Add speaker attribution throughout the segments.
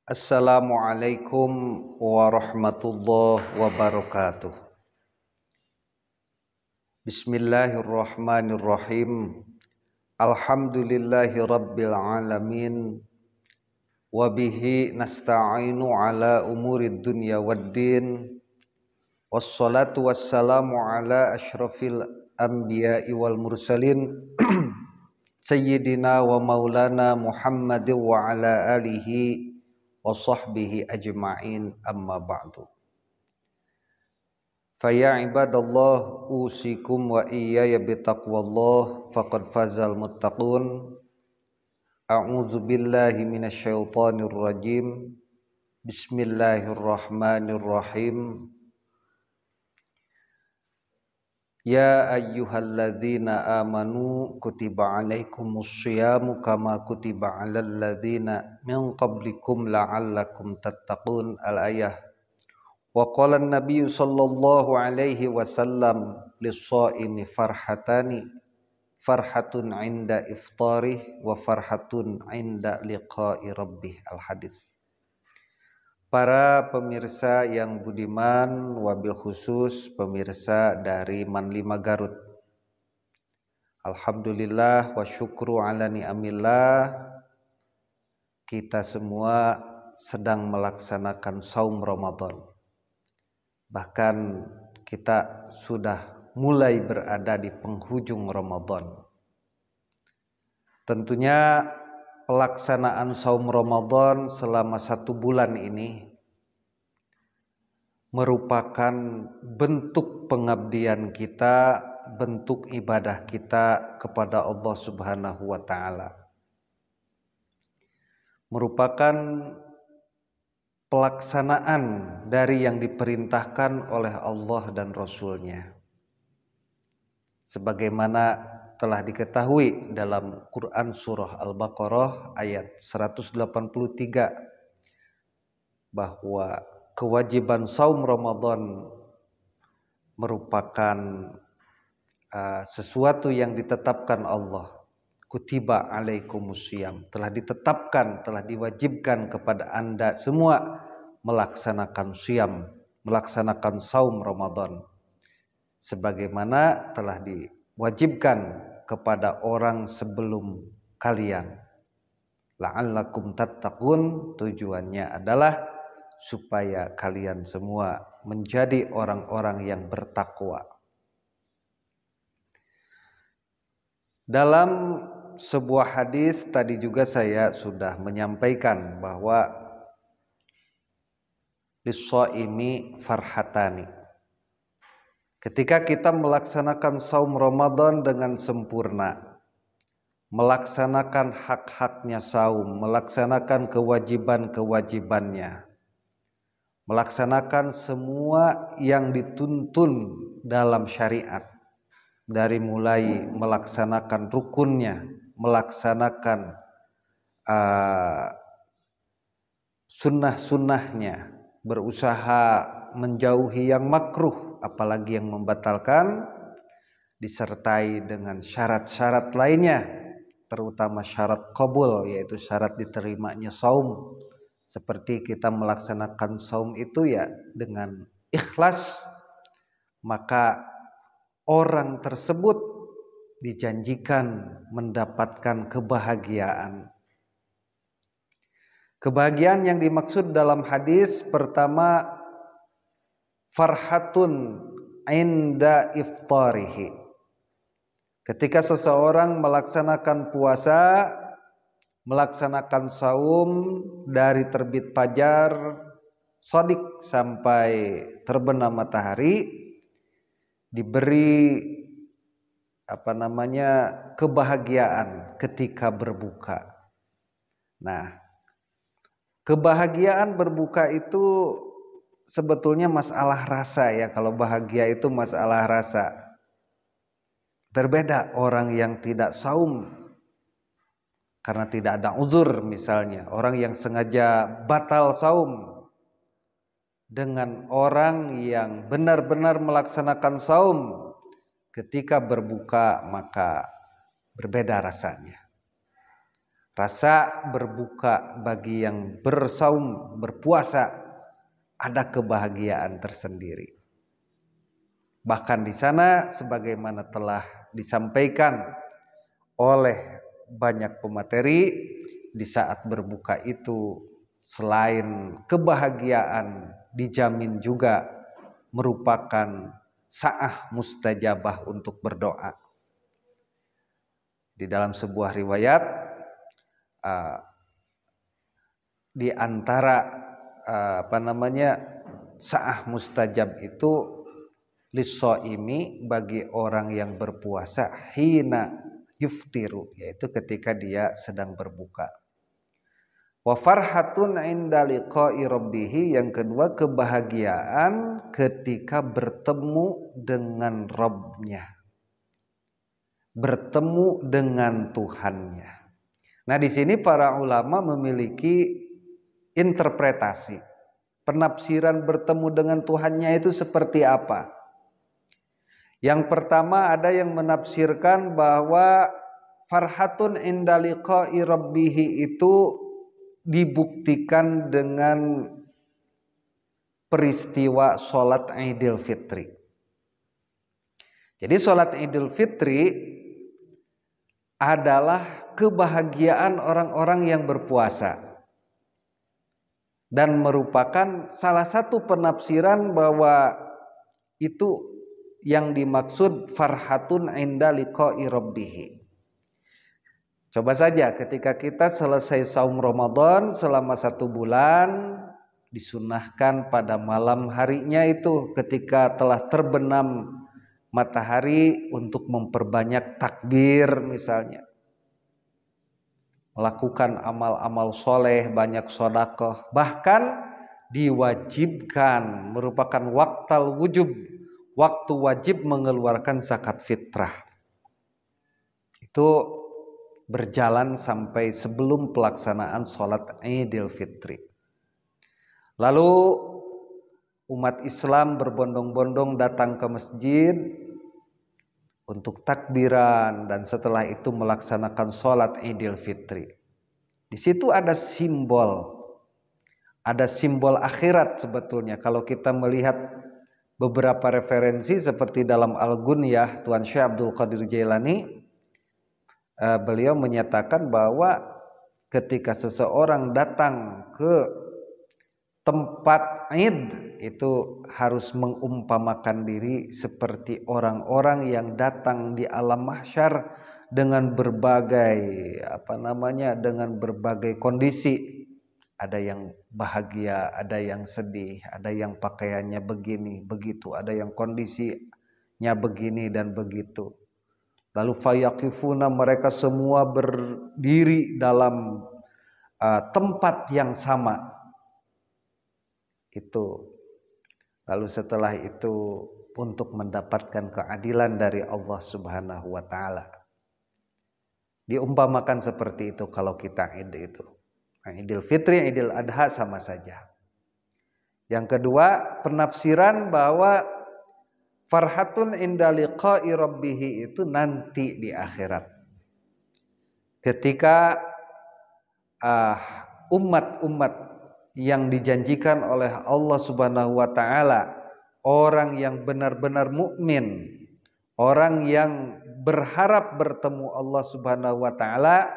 Speaker 1: Assalamualaikum warahmatullahi wabarakatuh. Bismillahirrahmanirrahim. Alhamdulillahi rabbil alamin. Wabihi nasta'inu ala umurid dunya waddin. Wassalatu wassalamu ala ashrafil anbiya'i wal mursalin. Sayyidina wa maulana Muhammadin wa ala alihi wa sahbihi ajma'in, amma ba'du. Faya ibadallah, usikum wa iyaya bitaqwallah, faqad fazal muttaqun. A'udzu billahi minasyaitonir rajim. Bismillahirrahmanirrahim. Ya ayyuhalladzina amanu kutiba alaikumus syiyamu kama kutiba alal ladzina min qablikum la'allakum tattaqun. Al-ayah. Wa qala an-nabiy sallallahu alaihi wasallam lis-shaimi farhatani, farhatun 'inda iftarih wa farhatun 'inda liqa'i rabbih. Al-hadits. Para pemirsa yang budiman, wabil khusus pemirsa dari Manlima Garut. Alhamdulillah wa syukru ala ni'amillah, kita semua sedang melaksanakan saum Ramadan. Bahkan kita sudah mulai berada di penghujung Ramadan. Tentunya pelaksanaan saum Ramadan selama 1 bulan ini merupakan bentuk pengabdian kita, bentuk ibadah kita kepada Allah Subhanahu wa ta'ala. Merupakan pelaksanaan dari yang diperintahkan oleh Allah dan Rasul-Nya. Sebagaimana telah diketahui dalam Quran surah Al-Baqarah ayat 183 bahwa kewajiban saum Ramadan merupakan sesuatu yang ditetapkan Allah. Kutiba alaikumusiyam, telah ditetapkan, telah diwajibkan kepada Anda semua melaksanakan siyam, melaksanakan saum Ramadan sebagaimana telah diwajibkan kepada orang sebelum kalian. La'allakum tattaqun, tujuannya adalah supaya kalian semua menjadi orang-orang yang bertakwa. Dalam sebuah hadis tadi juga saya sudah menyampaikan bahwa lis-shaimi farhatani. Ketika kita melaksanakan saum Ramadan dengan sempurna, melaksanakan hak-haknya saum, melaksanakan kewajiban-kewajibannya, melaksanakan semua yang dituntun dalam syariat, dari mulai melaksanakan rukunnya, melaksanakan sunnah-sunnahnya, berusaha menjauhi yang makruh, apalagi yang membatalkan, disertai dengan syarat-syarat lainnya, terutama syarat qabul, yaitu syarat diterimanya saum. Seperti kita melaksanakan saum itu ya dengan ikhlas, maka orang tersebut dijanjikan mendapatkan kebahagiaan. Kebahagiaan yang dimaksud dalam hadis pertama, farhatun inda iftarihi. Ketika seseorang melaksanakan puasa, melaksanakan saum dari terbit fajar shadiq sampai terbenam matahari, diberi kebahagiaan ketika berbuka. Nah, kebahagiaan berbuka itu sebetulnya masalah rasa ya. Kalau bahagia itu masalah rasa. Berbeda orang yang tidak saum karena tidak ada uzur misalnya. Orang yang sengaja batal saum dengan orang yang benar-benar melaksanakan saum ketika berbuka, maka berbeda rasanya. Rasa berbuka bagi yang bersaum, berpuasa, ada kebahagiaan tersendiri. Bahkan di sana sebagaimana telah disampaikan oleh banyak pemateri, di saat berbuka itu selain kebahagiaan dijamin juga merupakan saah mustajabah untuk berdoa. Di dalam sebuah riwayat di antara saah mustajab itu lis-shaimi bagi orang yang berpuasa hina yuftiru, yaitu ketika dia sedang berbuka. Wa farhatun inda liqa'i rabbih, yang kedua kebahagiaan ketika bertemu dengan Rabbnya, bertemu dengan Tuhannya. Nah, di sini para ulama memiliki interpretasi, penafsiran bertemu dengan Tuhannya itu seperti apa. Yang pertama, ada yang menafsirkan bahwa farhatun inda liqa'i rabbih itu dibuktikan dengan peristiwa sholat Idul Fitri. Jadi sholat Idul Fitri adalah kebahagiaan orang-orang yang berpuasa, dan merupakan salah satu penafsiran bahwa itu yang dimaksud farhatun inda liqa'i rabbih. Coba saja ketika kita selesai saum Ramadan selama 1 bulan, disunahkan pada malam harinya itu ketika telah terbenam matahari untuk memperbanyak takbir misalnya, melakukan amal-amal soleh, banyak sedekah, bahkan diwajibkan, merupakan waqtal wujub, waktu wajib mengeluarkan zakat fitrah. Itu berjalan sampai sebelum pelaksanaan sholat Idul Fitri. Lalu umat Islam berbondong-bondong datang ke masjid untuk takbiran, dan setelah itu melaksanakan sholat Idul Fitri. Di situ ada simbol akhirat sebetulnya. Kalau kita melihat beberapa referensi seperti dalam Al-Ghunyah Tuan Syekh Abdul Qadir Jailani, beliau menyatakan bahwa ketika seseorang datang ke tempat Id itu harus mengumpamakan diri seperti orang-orang yang datang di alam mahsyar dengan berbagai dengan berbagai kondisi. Ada yang bahagia, ada yang sedih, ada yang pakaiannya begini begitu, ada yang kondisinya begini dan begitu. Lalu fayaqifuna, mereka semua berdiri dalam tempat yang sama. Itu. Lalu setelah itu untuk mendapatkan keadilan dari Allah Subhanahu wa taala. Diumpamakan seperti itu kalau kita Id itu. Idul Fitri, Idul Adha sama saja. Yang kedua, penafsiran bahwa farhatun inda liqa'i rabbih itu nanti di akhirat. Ketika umat-umat yang dijanjikan oleh Allah Subhanahu wa taala, orang yang benar-benar mukmin, orang yang berharap bertemu Allah Subhanahu wa taala,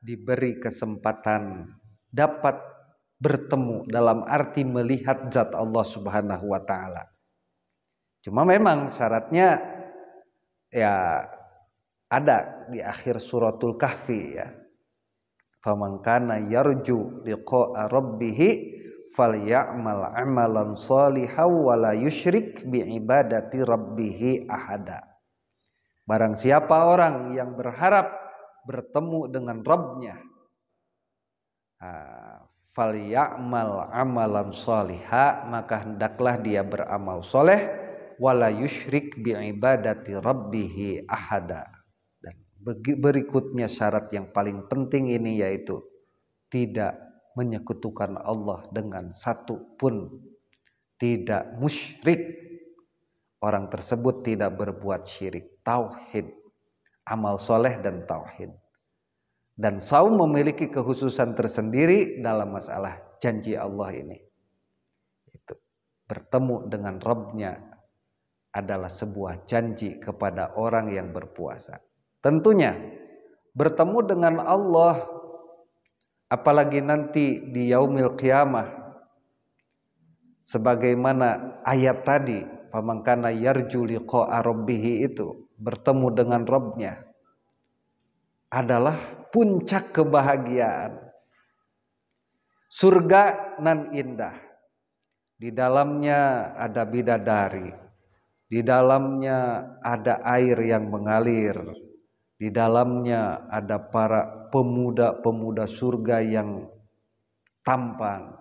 Speaker 1: diberi kesempatan dapat bertemu dalam arti melihat zat Allah Subhanahu wa taala. Cuma memang syaratnya ya ada di akhir suratul Kahfi ya. Faman kana yarju liqa'a rabbih falyamal amalan shalihan wa la yusyrik bi ibadati rabbih ahada. Barang siapa orang yang berharap bertemu dengan Rabbnya, falyamal amalan shaliha, maka hendaklah dia beramal soleh, wala yusyrik bi ibadati rabbih ahada. Dan berikutnya syarat yang paling penting ini yaitu tidak menyekutukan Allah dengan satu pun, tidak musyrik. Orang tersebut tidak berbuat syirik, tauhid, amal soleh dan tauhid. Dan saum memiliki kekhususan tersendiri dalam masalah janji Allah ini. Itu bertemu dengan Rabb-nya adalah sebuah janji kepada orang yang berpuasa. Tentunya bertemu dengan Allah, apalagi nanti di yaumil qiyamah, sebagaimana ayat tadi, faman kana yarju liqa'a rabbih, itu bertemu dengan Rabb-nya adalah puncak kebahagiaan. Surga nan indah, di dalamnya ada bidadari, di dalamnya ada air yang mengalir, di dalamnya ada para pemuda-pemuda surga yang tampan,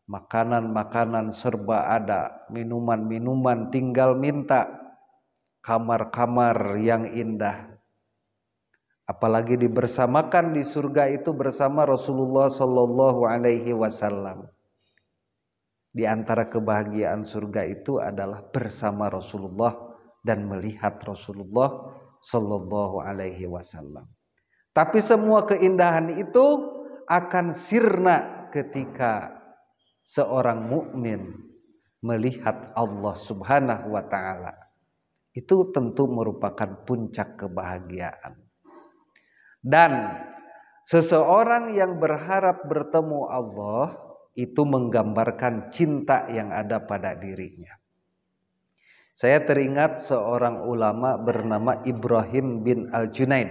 Speaker 1: makanan-makanan serba ada, minuman-minuman tinggal minta, kamar-kamar yang indah. Apalagi dibersamakan di surga itu bersama Rasulullah Shallallahu Alaihi Wasallam. Di antara kebahagiaan surga itu adalah bersama Rasulullah dan melihat Rasulullah Shallallahu Alaihi Wasallam. Tapi semua keindahan itu akan sirna ketika seorang mukmin melihat Allah Subhanahu Wa Taala. Itu tentu merupakan puncak kebahagiaan. Dan seseorang yang berharap bertemu Allah itu menggambarkan cinta yang ada pada dirinya. Saya teringat seorang ulama bernama Ibrahim bin Al-Junaid.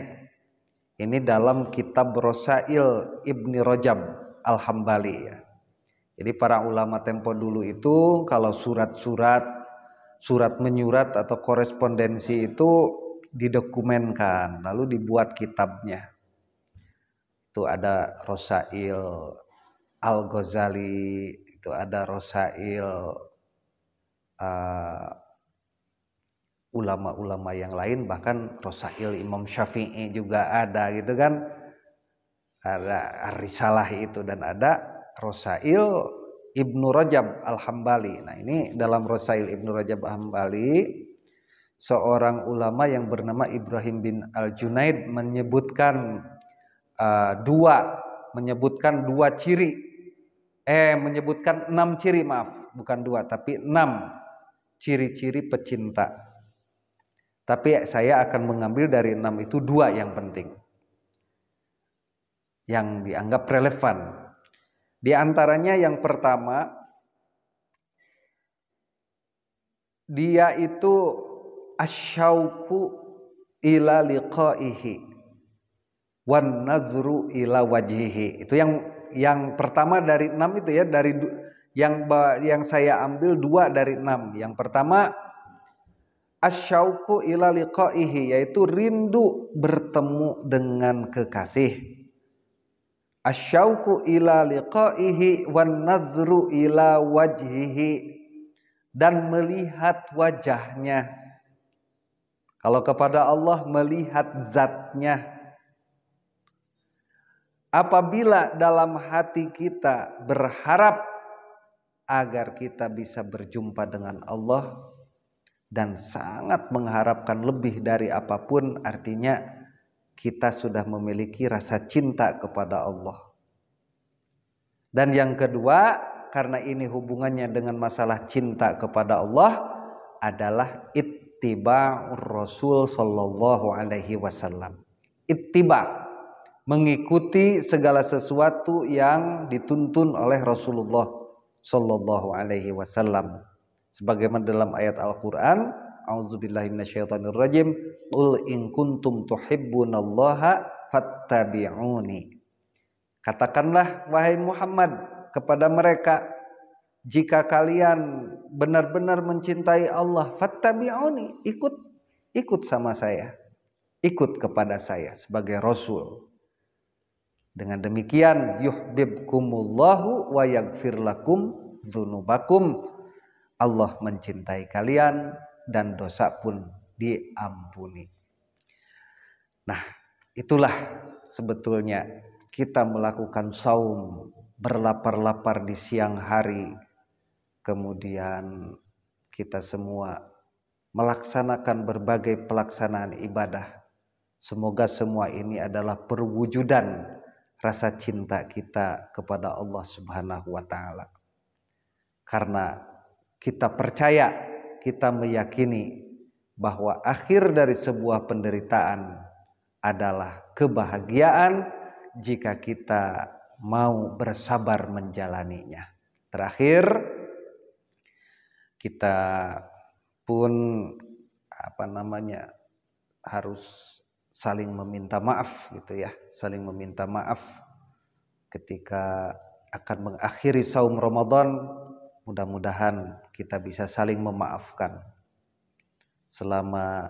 Speaker 1: Ini dalam kitab Rosail Ibni Rajab Al-Hambali ya. Jadi para ulama tempo dulu itu kalau surat menyurat atau korespondensi itu didokumenkan, lalu dibuat kitabnya. Itu ada Rosail Al-Ghazali, itu ada Rosail ulama-ulama yang lain, bahkan Rosail Imam Syafi'i juga ada gitu kan. Ada Ar-Risalah itu, dan ada Rosail Ibnu Rajab Al-Hambali. Nah ini dalam Rosail Ibnu Rajab Al-Hambali, seorang ulama yang bernama Ibrahim bin Al-Junaid menyebutkan dua ciri, menyebutkan 6 ciri, maaf, bukan 2 tapi 6 ciri-ciri pecinta. Tapi saya akan mengambil dari 6 itu 2 yang penting, yang dianggap relevan. Di antaranya yang pertama, dia itu asyauqu ila liqaihi wan nazru ila wajhihi. Itu yang pertama dari 6 itu ya, dari yang saya ambil 2 dari 6. Yang pertama asyauqu ila liqaihi, yaitu rindu bertemu dengan kekasih. Asyauqu ila liqaihi wan nazru ila wajhihi, dan melihat wajahnya. Kalau kepada Allah melihat zatnya. Apabila dalam hati kita berharap agar kita bisa berjumpa dengan Allah dan sangat mengharapkan lebih dari apapun, artinya kita sudah memiliki rasa cinta kepada Allah. Dan yang kedua, karena ini hubungannya dengan masalah cinta kepada Allah, adalah ittiba'ur Rasul sallallahu alaihi wasallam. Ittiba', mengikuti segala sesuatu yang dituntun oleh Rasulullah sallallahu alaihi wasallam. Sebagaimana dalam ayat Al-Qur'an, a'udzubillahi minasyaitonirrajim, qul in kuntum tuhibbunallaha fattabi'uni. Katakanlah wahai Muhammad kepada mereka, jika kalian benar-benar mencintai Allah, fattabi'uni, ikut sama saya, ikut kepada saya sebagai Rasul. Dengan demikian yuhibbukumullahu wa yaghfir lakum dzunubakum, Allah mencintai kalian dan dosa pun diampuni. Nah, itulah sebetulnya kita melakukan saum, berlapar-lapar di siang hari, kemudian kita semua melaksanakan berbagai pelaksanaan ibadah. Semoga semua ini adalah perwujudan rasa cinta kita kepada Allah Subhanahu wa taala. Karena kita percaya, kita meyakini bahwa akhir dari sebuah penderitaan adalah kebahagiaan jika kita mau bersabar menjalaninya. Terakhir, kita pun harus saling meminta maaf gitu ya, saling meminta maaf ketika akan mengakhiri saum Ramadan. Mudah-mudahan kita bisa saling memaafkan. Selama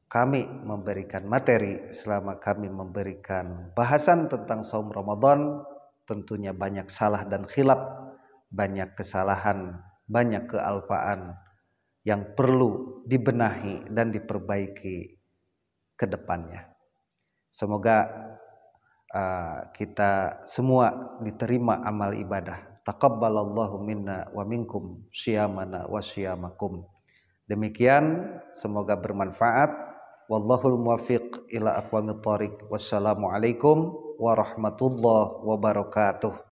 Speaker 1: kami memberikan materi, selama kami memberikan bahasan tentang saum Ramadan, tentunya banyak salah dan khilaf, banyak kesalahan, banyak kealpaan yang perlu dibenahi dan diperbaiki ke depannya. Semoga kita semua diterima amal ibadah. Taqabbalallahu minna wa minkum syiyamana wa syiyamakum. Demikian, semoga bermanfaat. Wallahul muwaffiq ila aqwamit thoriq. Wassalamualaikum warahmatullahi wabarakatuh.